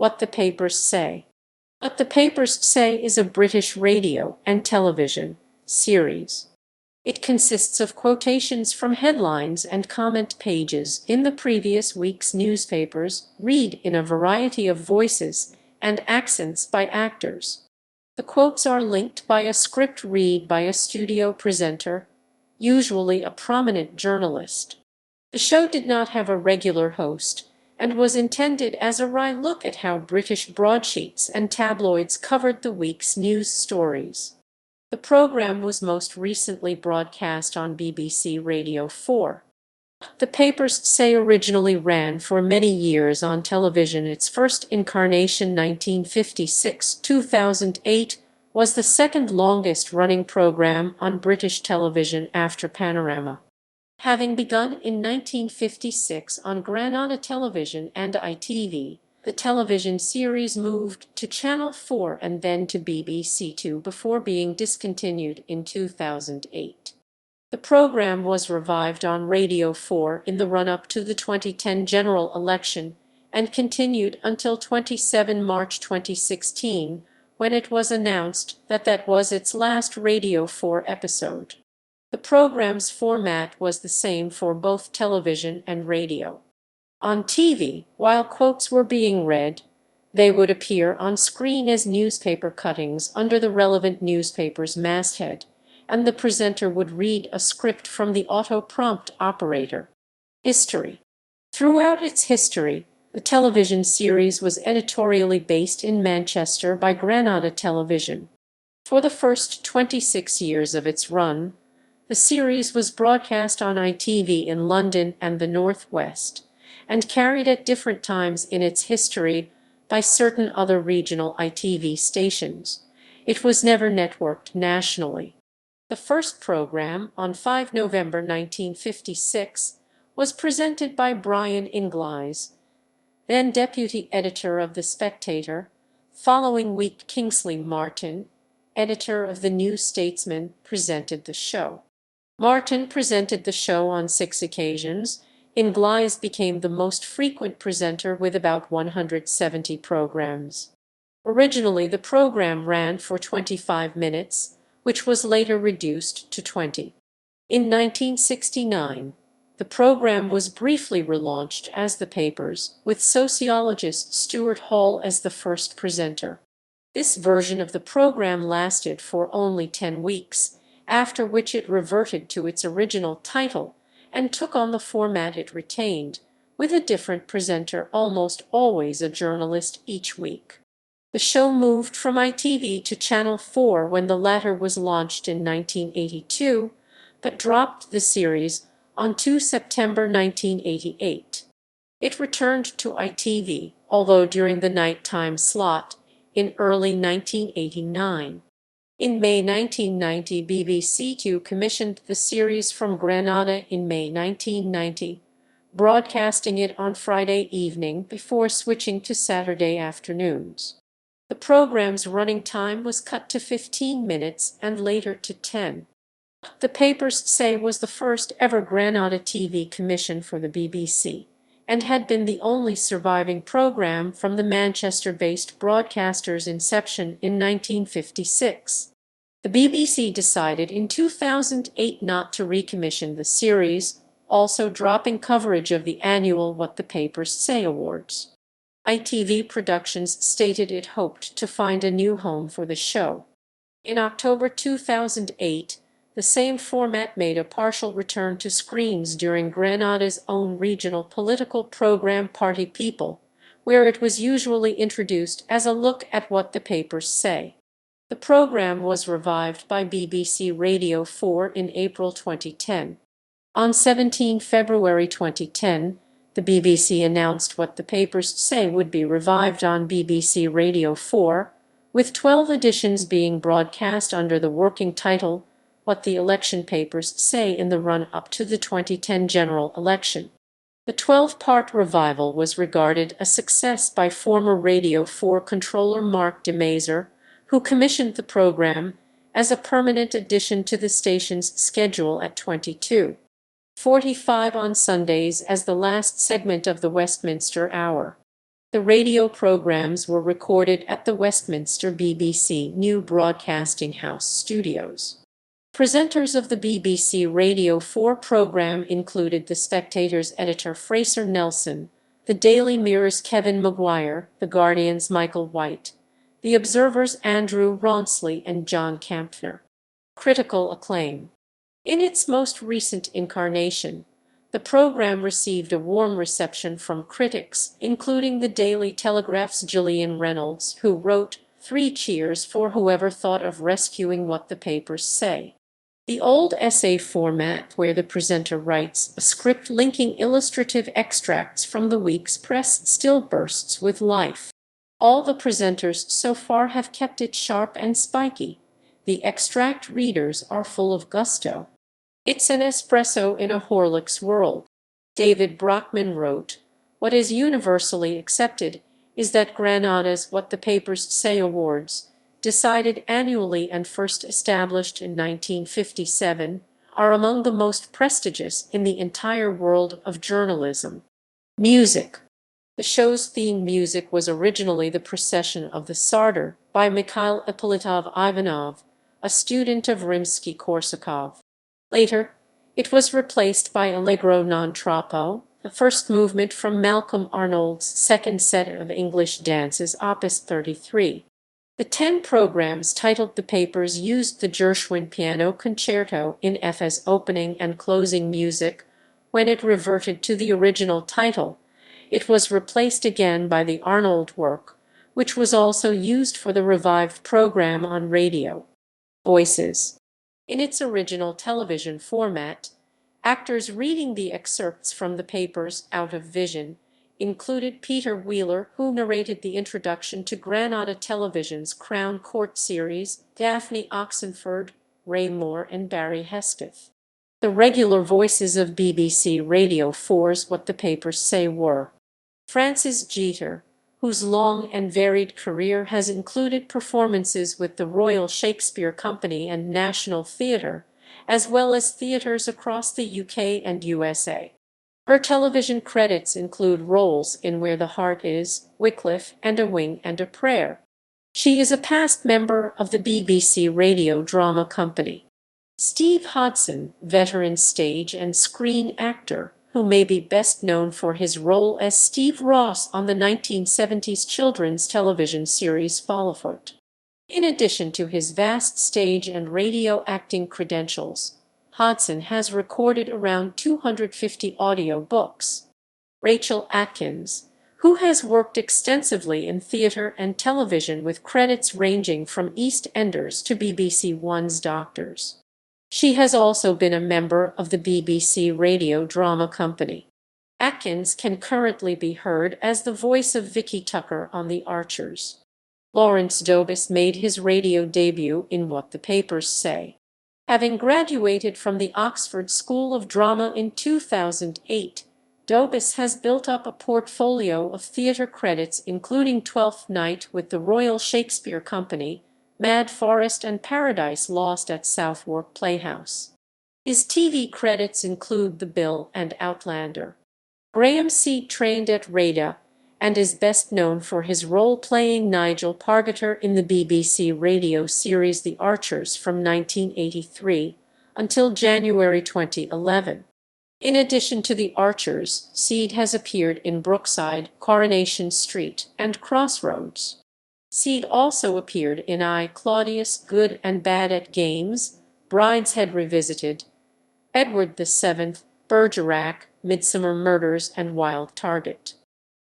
What the Papers Say. What the Papers Say is a British radio and television series. It consists of quotations from headlines and comment pages in the previous week's newspapers, read in a variety of voices and accents by actors. The quotes are linked by a script read by a studio presenter, usually a prominent journalist. The show did not have a regular host and was intended as a wry look at how British broadsheets and tabloids covered the week's news stories. The program was most recently broadcast on BBC Radio 4. The Papers Say originally ran for many years on television. Its first incarnation, 1956-2008, was the second longest-running program on British television after Panorama. Having begun in 1956 on Granada Television and ITV, the television series moved to Channel 4 and then to BBC 2 before being discontinued in 2008. The program was revived on Radio 4 in the run-up to the 2010 general election and continued until 27 March 2016, when it was announced that that was its last Radio 4 episode. The program's format was the same for both television and radio. On TV, while quotes were being read, they would appear on screen as newspaper cuttings under the relevant newspaper's masthead, and the presenter would read a script from the auto-prompt operator. History. Throughout its history, the television series was editorially based in Manchester by Granada Television. For the first 26 years of its run, the series was broadcast on ITV in London and the North West, and carried at different times in its history by certain other regional ITV stations. It was never networked nationally. The first program, on 5 November 1956, was presented by Brian Inglis, then deputy editor of The Spectator. Following week, Kingsley Martin, editor of The New Statesman, presented the show. Martin presented the show on 6 occasions. Inglis became the most frequent presenter with about 170 programs. Originally, the program ran for 25 minutes, which was later reduced to 20. In 1969, the program was briefly relaunched as The Papers, with sociologist Stuart Hall as the first presenter. This version of the program lasted for only 10 weeks, after which it reverted to its original title and took on the format it retained, with a different presenter, almost always a journalist, each week. The show moved from ITV to Channel 4 when the latter was launched in 1982, but dropped the series on 2 September 1988. It returned to ITV, although during the nighttime slot, in early 1989. In May 1990, BBC Two commissioned the series from Granada in May 1990, broadcasting it on Friday evening before switching to Saturday afternoons. The program's running time was cut to 15 minutes and later to 10. The Papers Say was the first ever Granada TV commission for the BBC, and had been the only surviving program from the Manchester-based broadcaster's inception in 1956. The BBC decided in 2008 not to recommission the series, also dropping coverage of the annual What the Papers Say Awards. ITV Productions stated it hoped to find a new home for the show. In October 2008, the same format made a partial return to screens during Granada's own regional political program Party People, where it was usually introduced as a look at what the papers say. The program was revived by BBC Radio 4 in April 2010. On 17 February 2010, the BBC announced What the Papers Say would be revived on BBC Radio 4, with 12 editions being broadcast under the working title What the Election Papers Say in the run-up to the 2010 general election. The 12-part revival was regarded a success by former Radio 4 controller Mark DeMazer, who commissioned the program as a permanent addition to the station's schedule at 22:45 on Sundays as the last segment of the Westminster Hour. The radio programs were recorded at the Westminster BBC New Broadcasting House studios. Presenters of the BBC Radio 4 programme included The Spectator's editor Fraser Nelson, the Daily Mirror's Kevin Maguire, The Guardian's Michael White, The Observer's Andrew Rawnsley, and John Campner. Critical acclaim. In its most recent incarnation, the program received a warm reception from critics, including the Daily Telegraph's Gillian Reynolds, who wrote, "Three cheers for whoever thought of rescuing what the papers say." The old essay format, where the presenter writes a script linking illustrative extracts from the week's press, still bursts with life. All the presenters so far have kept it sharp and spiky. The extract readers are full of gusto. It's an espresso in a Horlicks world. David Brockman wrote, "What is universally accepted is that Granada's What the Papers Say Awards, decided annually and first established in 1957, are among the most prestigious in the entire world of journalism." Music. The show's theme music was originally The Procession of the Tsar by Mikhail Ippolitov Ivanov, a student of Rimsky-Korsakov. Later, it was replaced by Allegro non troppo, the first movement from Malcolm Arnold's second set of English dances, Opus 33. The 10 programs titled The Papers used the Gershwin Piano Concerto in F as opening and closing music. When it reverted to the original title, it was replaced again by the Arnold work, which was also used for the revived program on radio. Voices. In its original television format, actors reading the excerpts from the papers out of vision included Peter Wheeler, who narrated the introduction to Granada Television's Crown Court series, Daphne Oxenford, Ray Moore, and Barry Hesketh. The regular voices of BBC Radio 4's What the Papers Say were Francis Jeter, whose long and varied career has included performances with the Royal Shakespeare Company and National Theatre, as well as theatres across the UK and USA. Her television credits include roles in Where the Heart Is, Wycliffe, and A Wing and a Prayer. She is a past member of the BBC Radio Drama Company. Steve Hodson, veteran stage and screen actor, who may be best known for his role as Steve Ross on the 1970s children's television series Fallowfoot. In addition to his vast stage and radio acting credentials, Hodson has recorded around 250 audio books. Rachel Atkins, who has worked extensively in theatre and television with credits ranging from EastEnders to BBC One's Doctors. She has also been a member of the BBC Radio Drama Company. Atkins can currently be heard as the voice of Vicky Tucker on The Archers. Lawrence Dobis made his radio debut in What the Papers Say. Having graduated from the Oxford School of Drama in 2008, Dobis has built up a portfolio of theatre credits including Twelfth Night with the Royal Shakespeare Company, Mad Forest, and Paradise Lost at Southwark Playhouse. His TV credits include The Bill and Outlander. Graham Seat trained at RADA and is best known for his role playing Nigel Pargeter in the BBC radio series The Archers from 1983 until January 2011. In addition to The Archers, Seed has appeared in Brookside, Coronation Street, and Crossroads. Seed also appeared in I, Claudius, Good and Bad at Games, Brideshead Revisited, Edward VII, Bergerac, Midsummer Murders, and Wild Target.